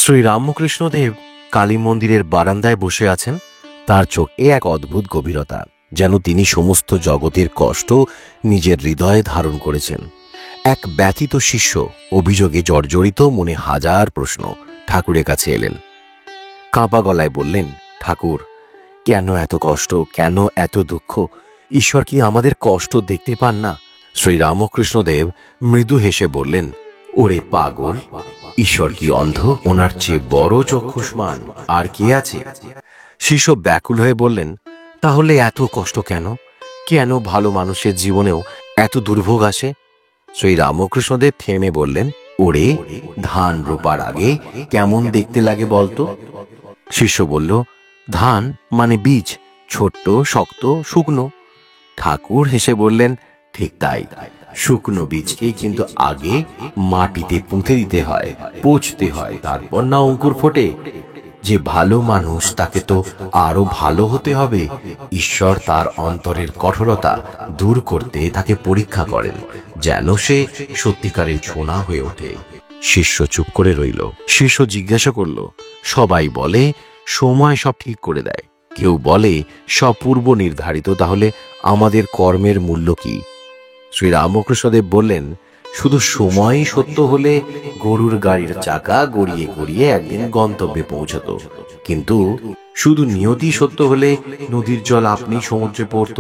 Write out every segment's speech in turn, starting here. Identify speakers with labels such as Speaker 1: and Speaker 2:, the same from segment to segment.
Speaker 1: শ্রী রামকৃষ্ণদেব কালী মন্দিরের বারান্দায় বসে আছেন। তার চোখে এক অদ্ভুত গভীরতা, যেন তিনি সমস্ত জগতের কষ্ট নিজের হৃদয়ে ধারণ করেছেন। এক ব্যথিত শিষ্য অভিযোগে জর্জরিত মনে হাজার প্রশ্ন ঠাকুরের কাছে এলেন। কাঁপা গলায় বললেন, ঠাকুর, কেন এত কষ্ট, কেন এত দুঃখ? ঈশ্বর কি আমাদের কষ্ট দেখতে পান না? শ্রী রামকৃষ্ণদেব মৃদু হেসে বললেন, ওরে পাগল, ঈশ্বর কি অন্ধ? ওনার চেয়ে বড় চক্ষুষ্মান আর কে আছে? শিষ্য ব্যাকুল হয়ে বললেন, তাহলে এত কষ্ট কেন? কেন ভালো মানুষের জীবনেও এত দুর্ভোগ আসে? শ্রী রামকৃষ্ণদেব থেমে বললেন, ওরে, ধান রোপার আগে কেমন দেখতে লাগে বলতো? শিষ্য বলল, ধান মানে বীজ, ছোট্ট, শক্ত, শুকনো। ঠাকুর হেসে বললেন, ঠিক তাই, শুকনো বীজকে কিন্তু আগে মাটিতে পুঁতে দিতে হয়, পচতে হয়, তারপর না অঙ্কুর ফোটে। যে ভালো মানুষ তাকে তো আরো ভালো হতে হবে। ঈশ্বর তার অন্তরের কঠোরতা দূর করতে তাকে পরীক্ষা করেন, যেন সে সত্যিকারের সোনা হয়ে ওঠে। শিষ্য চুপ করে রইল। শিষ্য জিজ্ঞাসা করল, সবাই বলে সময় সব ঠিক করে দেয়, কেউ বলে সব পূর্ব নির্ধারিত, তাহলে আমাদের কর্মের মূল্য কি? শ্রী রামকৃষ্ণদেব বললেন, শুধু সময়ই সত্য হলে গরুর গাড়ির চাকা গড়িয়ে গড়িয়ে একদিন গন্তব্যে পৌঁছত, কিন্তু শুধু নিয়তি সত্য হলে নদীর জল আপনি সমুদ্রে পড়ত।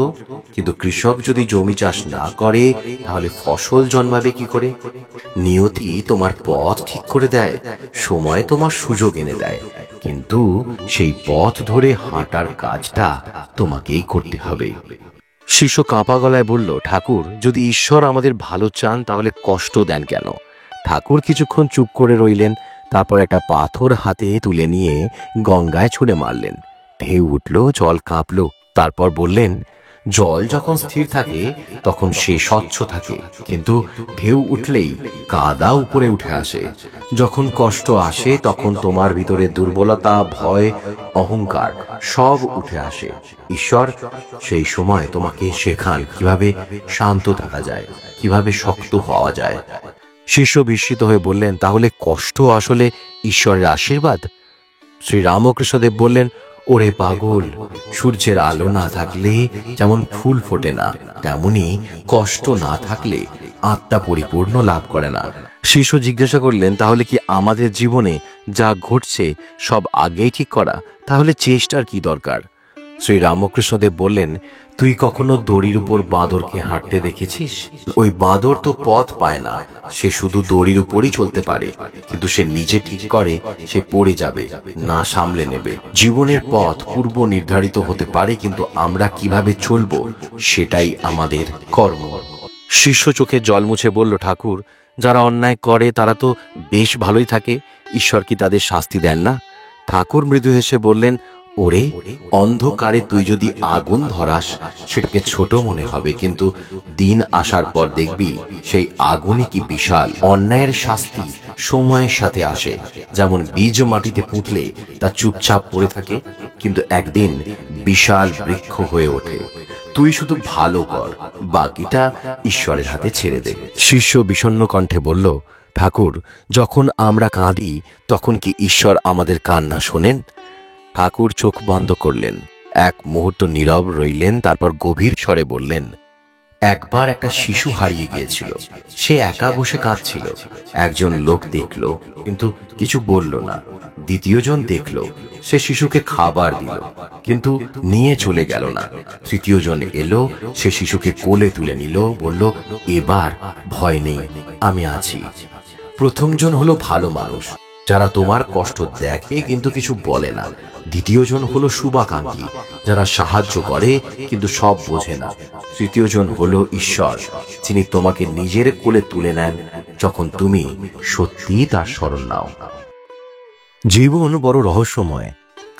Speaker 1: কিন্তু কৃষক যদি জমি চাষ না করে, তাহলে ফসল জন্মাবে কি করে? নিয়তি তোমার পথ ঠিক করে দেয়, সময় তোমার সুযোগ এনে দেয়, কিন্তু সেই পথ ধরে হাঁটার কাজটা তোমাকেই করতে হবে। শিষ্য কাঁপা গলায় বলল, ঠাকুর, যদি ঈশ্বর আমাদের ভালো চান তাহলে কষ্ট দেন কেন? ঠাকুর কিছুক্ষণ চুপ করে রইলেন, তারপর একটা পাথর হাতে তুলে নিয়ে গঙ্গায় ছুঁড়ে মারলেন। ঢেউ উঠল, জল কাঁপল। তারপর বললেন, জল যখন স্থির থাকে তখন সে স্বচ্ছ থাকে, কিন্তু ঢেউ উঠলেই কাদা উপরে উঠে আসে। যখন কষ্ট আসে তখন তোমার ভিতরে দুর্বলতা, ভয়, অহংকার সব উঠে আসে। ঈশ্বর সেই সময় তোমাকে শেখান কিভাবে শান্ত থাকা যায়, কিভাবে শক্ত হওয়া যায়। শিষ্য বিস্মিত হয়ে বললেন, তাহলে কষ্ট আসলে ঈশ্বরের আশীর্বাদ? শ্রী রামকৃষ্ণদেব বললেন, ওরে পাগল, সূর্যের আলো না থাকলে যেমন ফুল ফোটে না, তেমনি কষ্ট না থাকলে আত্মা পরিপূর্ণ লাভ করে না। শিষ্য জিজ্ঞাসা করলেন, তাহলে কি আমাদের জীবনে যা ঘটছে সব আগেই ঠিক করা? তাহলে চেষ্টার কি দরকার? শ্রী রামকৃষ্ণদেব বললেন, তুই কখনো দড়ির উপর বাঁদরকে হাঁটতে দেখেছিস? ওই বাঁদর তো পথ পায় না, সে শুধু দড়ির উপরই চলতে পারে, কিন্তু সে নিজে ঠিক করে সে পড়ে যাবে না, সামলে নেবে। জীবনের পথ পূর্ব নির্ধারিত হতে পারে, কিন্তু আমরা কিভাবে চলবো সেটাই আমাদের কর্ম। শিষ্য চোখে জল মুছে বলল, ঠাকুর, যারা অন্যায় করে তারা তো বেশ ভালোই থাকে, ঈশ্বর কি তাদের শাস্তি দেন না? ঠাকুর মৃদু হেসে বললেন, ওরে, অন্ধকারে তুই যদি আগুন ধরাস সেটাকে ছোট মনে হবে, কিন্তু দিন আসার পর দেখবি সেই আগুনই কি বিশাল। অন্যায়ের শাস্তি সময়ের সাথে আসে, যেমন বীজ মাটিতে পুঁতলে তা চুপচাপ পড়ে থাকে, কিন্তু একদিন বিশাল বৃক্ষ হয়ে ওঠে। তুই শুধু ভালো কর, বাকিটা ঈশ্বরের হাতে ছেড়ে দে। শিষ্য বিষণ্ণ কণ্ঠে বলল, ঠাকুর, যখন আমরা কাঁদি তখন কি ঈশ্বর আমাদের কান্না শোনেন? ঠাকুর চোখ বন্ধ করলেন, এক মুহূর্ত নীরব রইলেন, তারপর গভীর স্বরে বললেন, একবার একটা শিশু হারিয়ে গিয়েছিল। সে একা বসে কাঁদছিল। একজন লোক দেখল, কিন্তু কিছু বলল না। দ্বিতীয় জন দেখল, সে শিশুকে খাবার দিল, কিন্তু নিয়ে চলে গেল না। তৃতীয় জন এলো, সে শিশুকে কোলে তুলে নিল, বলল, এবার ভয় নেই, আমি আছি। প্রথম জন হলো ভালো মানুষ, যারা তোমার কষ্ট দেখে কিন্তু কিছু বলে না। দ্বিতীয় জন হলো শুভাকাঙ্ক্ষী, যারা সাহায্য করে কিন্তু সব বোঝে না। তৃতীয় জন হলো ঈশ্বর, যিনি তোমাকে নিজের কোলে তুলে নেন যখন তুমি সত্যি তার শরণ নাও। জীবন বড় রহস্যময়।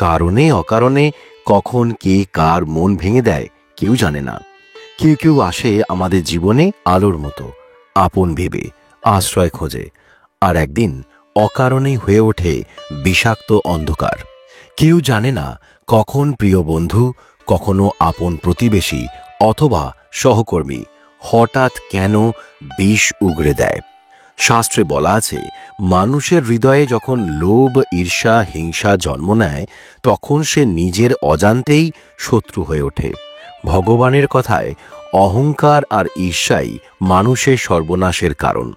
Speaker 1: কারণে অকারণে কখন কে কার মন ভেঙে দেয় কেউ জানে না। কেউ কেউ আসে আমাদের জীবনে আলোর মতো, আপন ভেবে আশ্রয় খোঁজে, আর একদিন অকারণেই হয়ে ওঠে বিষাক্ত অন্ধকার। কেউ জানে না কখন প্রিয় বন্ধু, কখনো আপন প্রতিবেশী অথবা সহকর্মী হঠাৎ কেন বিষ উগরে দেয়। শাস্ত্রে বলা আছে, মানুষের হৃদয়ে যখন লোভ, ঈর্ষা, হিংসা জন্ম নেয়, তখন সে নিজের অজান্তেই শত্রু হয়ে ওঠে। ভগবানের কথায়, অহংকার আর ঈর্ষাই মানুষের সর্বনাশের কারণ।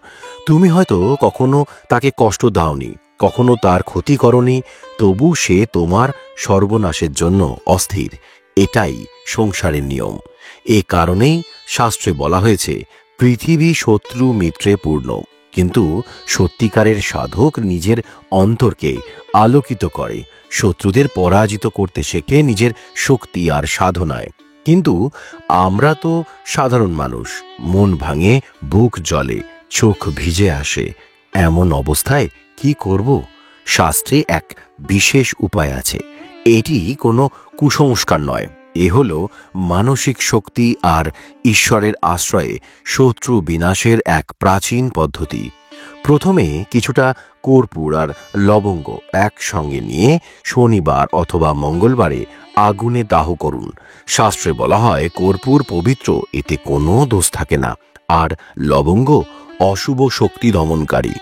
Speaker 1: তুমি হয়তো কখনো তাকে কষ্ট দাওনি, কখনো তার ক্ষতি করনি, তবু সে তোমার সর্বনাশের জন্য অস্থির। এটাই সংসারের নিয়ম। এ কারণেই শাস্ত্রে বলা হয়েছে, পৃথিবী শত্রু মিত্রে পূর্ণ। কিন্তু সত্যিকারের সাধক নিজের অন্তরকে আলোকিত করে, শত্রুদের পরাজিত করতে শেখে নিজের শক্তি আর সাধনায়। কিন্তু আমরা তো সাধারণ মানুষ, মন ভাঙে, বুক জ্বলে, চোখ ভিজে আসে। এমন অবস্থায় কি করব? শাস্ত্রে এক বিশেষ উপায় আছে। এটি কোনো কুসংস্কার নয়, এ হলো মানসিক শক্তি আর ঈশ্বরের আশ্রয়ে শত্রু বিনাশের এক প্রাচীন পদ্ধতি। প্রথমে কিছুটা কর্পূর আর লবঙ্গ একসঙ্গে নিয়ে শনিবার অথবা মঙ্গলবারে আগুনে দাহ করুন। শাস্ত্রে বলা হয়, কর্পূর পবিত্র, এতে কোনো দোষ থাকে না, আর লবঙ্গ অশুভ শক্তি দমনকারী।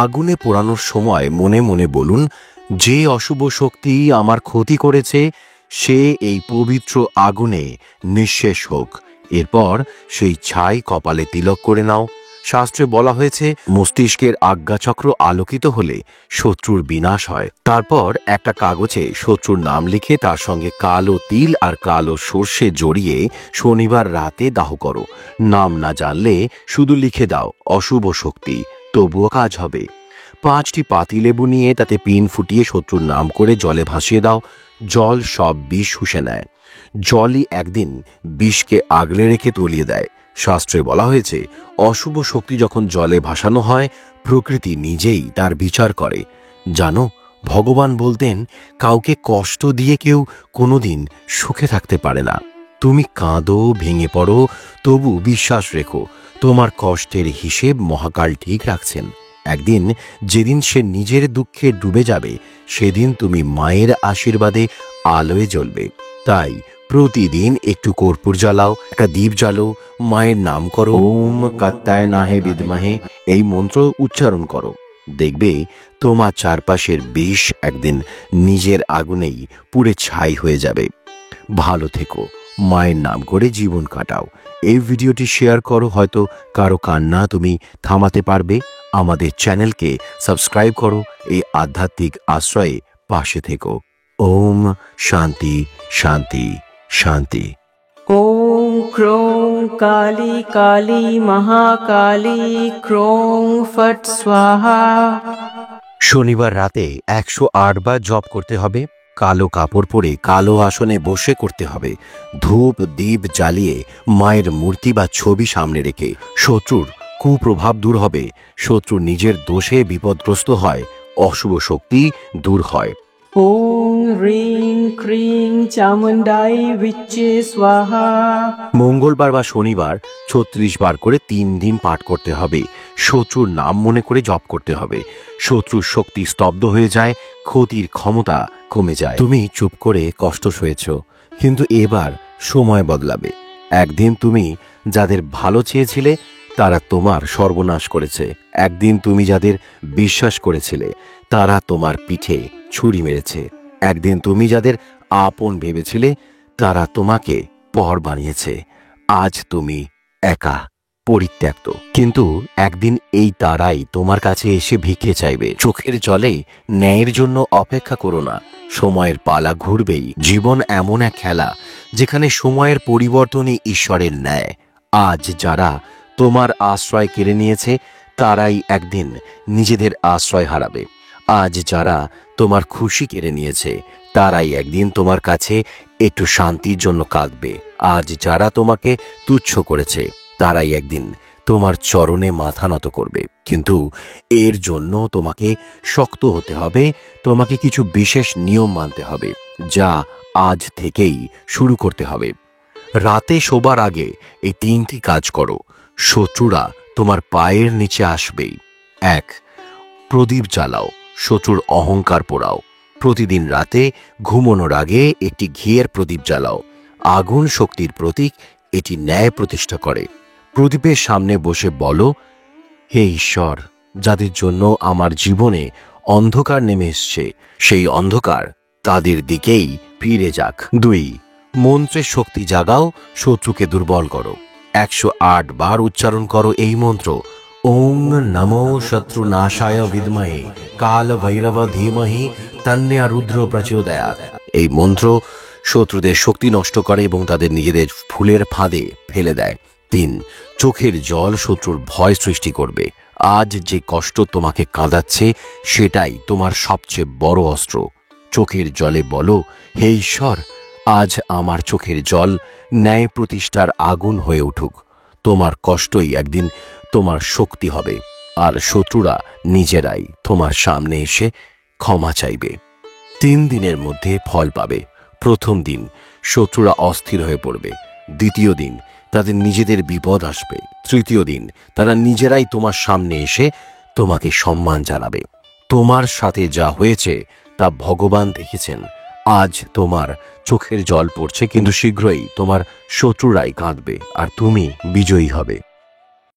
Speaker 1: আগুনে পোড়ানোর সময় মনে মনে বলুন, যে অশুভ শক্তি আমার ক্ষতি করেছে সে এই পবিত্র আগুনে নিঃশেষ হোক। এরপর সেই ছাই কপালে তিলক করে নাও। শাস্ত্রে বলা হয়েছে, মস্তিষ্কের আজ্ঞাচক্র আলোকিত হলে শত্রুর বিনাশ হয়। তারপর একটা কাগজে শত্রুর নাম লিখে তার সঙ্গে কালো তিল আর কালো সর্ষে জড়িয়ে শনিবার রাতে দাহ করো। নাম না জানলে শুধু লিখে দাও, অশুভ শক্তি, তবুও কাজ হবে। 5টি পাতিলেবু নিয়ে তাতে পিন ফুটিয়ে শত্রুর নাম করে জলে ভাসিয়ে দাও। জল সব বিষ শুষে নেয়। জলই একদিন বিষকে আগলে রেখে তলিয়ে দেয়। শাস্ত্রে বলা হয়েছে, অশুভ শক্তি যখন জলে ভাসানো হয়, প্রকৃতি নিজেই তার বিচার করে। জানো, ভগবান বলতেন, কাউকে কষ্ট দিয়ে কেউ কোনোদিন সুখে থাকতে পারে না। তুমি কাঁদো, ভেঙে পড়ো, তবু বিশ্বাস রেখো, তোমার কষ্টের হিসেব মহাকাল ঠিক রাখছেন। একদিন যেদিন সে নিজের দুঃখে ডুবে যাবে, সেদিন তুমি মায়ের আশীর্বাদে আলোয় জ্বলবে। তাই প্রতিদিন একটু কর্পূর জ্বালাও, একটা দীপ জ্বালো, মায়ের নাম করো, ওম কাত্যায়নাহে বিদ্মহে, এই মন্ত্র উচ্চারণ করো। দেখবে তোমার চারপাশের বিষ একদিন নিজের আগুনেই পুড়ে ছাই হয়ে যাবে। ভালো থেকো, মায়ের নাম করে জীবন কাটাও। এই ভিডিওটি শেয়ার করো, হয়তো কারো কান্না তুমি থামাতে পারবে। আমাদের চ্যানেলকে সাবস্ক্রাইব করো, এই আধ্যাত্মিক আশ্রয়ে পাশে থেকো। ওম শান্তি শান্তি শান্তি।
Speaker 2: ॐ क्रों काली काली महाकाली क्रों फट् स्वाहा।
Speaker 1: শনিবার রাতে 108 বার জপ করতে হবে। কালো কাপড় পরে কালো আসনে বসে করতে হবে। ধূপ দীপ জ্বালিয়ে মায়ের মূর্তি বা ছবি সামনে রেখে। শত্রুর কুপ্রভাব দূর হবে, শত্রু নিজের দোষে বিপদগ্রস্ত হয়, অশুভ শক্তি দূর হয়।
Speaker 2: ॐ ह्रीं क्रीं चामुण्डाय विच्चे स्वाहा।
Speaker 1: মঙ্গলবার বা শনিবার 36 বার করে 3 দিন পাঠ করতে হবে। শত্রুর নাম মনে করে জপ করতে হবে। শত্রুর শক্তি স্তব্ধ হয়ে যায়, ক্ষতির ক্ষমতা কমে যায়। তুমি চুপ করে কষ্ট সয়েছ, কিন্তু এবার সময় বদলাবে। একদিন তুমি যাদের ভালো চেয়েছিলে তারা তোমার সর্বনাশ করেছে। একদিন তুমি যাদের বিশ্বাস করেছিলে তারা তোমার পিঠে ছুরি মেরেছে। একদিন তুমি যাদের আপন ভেবেছিলে তারা তোমাকে পর বানিয়েছে। আজ তুমি একা, পরিত্যক্ত। কিন্তু একদিন এই তারাই তোমার কাছে এসে ভিক্ষে চাইবে। চোখের জলে ন্যায়ের জন্য অপেক্ষা করো না, সময়ের পালা ঘুরবেই। জীবন এমন এক খেলা যেখানে সময়ের পরিবর্তনই ঈশ্বরের ন্যায়। আজ যারা তোমার আশ্রয় কেড়ে নিয়েছে তারাই একদিন নিজেদের আশ্রয় হারাবে। আজ যারা তোমার খুশি কেড়ে নিয়েছে তারাই একদিন তোমার কাছে একটু শান্তির জন্য কাঁদবে। আজ যারা তোমাকে তুচ্ছ করেছে তারাই একদিন তোমার চরণে মাথা নত করবে। কিন্তু এর জন্য তোমাকে শক্ত হতে হবে, তোমাকে কিছু বিশেষ নিয়ম মানতে হবে, যা আজ থেকেই শুরু করতে হবে। রাতে শোবার আগে এই 3টি কাজ করো, শত্রুরা তোমার পায়ের নিচে আসবেই। 1. প্রদীপ জ্বালাও, শত্রুর অহংকার পোড়াও। প্রতিদিন রাতে ঘুমানোর আগে একটি ঘিয়ের প্রদীপ জ্বালাও। আগুন শক্তির প্রতীক, এটি ন্যায় প্রতিষ্ঠা করে। প্রদীপের সামনে বসে বলো, হে ঈশ্বর, যাদের জন্য আমার জীবনে অন্ধকার নেমে এসছে, সেই অন্ধকার তাদের দিকেই ফিরে যাক। 2. মন্ত্রের শক্তি জাগাও, শত্রুকে দুর্বল করো। 108 বার উচ্চারণ করো এই মন্ত্র। ওং নমো শত্রু নাশায় বিদ্মহে কাল ভৈরব ধীমহি তন্যা রুদ্র প্রচোদয়াৎ। এই মন্ত্র শত্রুদের শক্তি নষ্ট করে এবং তাদের নিজেদের ফুলের ফাঁদে ফেলে দেয়। 3. চোখের জল শত্রুর ভয় সৃষ্টি করবে। আজ যে কষ্ট তোমাকে কাঁদাচ্ছে সেটাই তোমার সবচেয়ে বড় অস্ত্র। চোখের জলে বলো, হে ঈশ্বর, আজ আমার চোখের জল ন্যায় প্রতিষ্ঠার আগুন হয়ে উঠুক। তোমার কষ্টই একদিন তোমার শক্তি হবে, আর শত্রুরা নিজেরাই তোমার সামনে এসে ক্ষমা চাইবে। 3 দিনের মধ্যে ফল পাবে। প্রথম দিন শত্রুরা অস্থির হয়ে পড়বে। দ্বিতীয় দিন তাদের নিজেদের বিপদ আসবে। তৃতীয় দিন তারা নিজেরাই তোমার সামনে এসে তোমাকে সম্মান জানাবে। তোমার সাথে যা হয়েছে তা ভগবান দেখেছেন। আজ তোমার চোখের জল পড়ছে, কিন্তু শীঘ্রই তোমার শত্রুরাই কাঁদবে আর তুমি বিজয়ী হবে।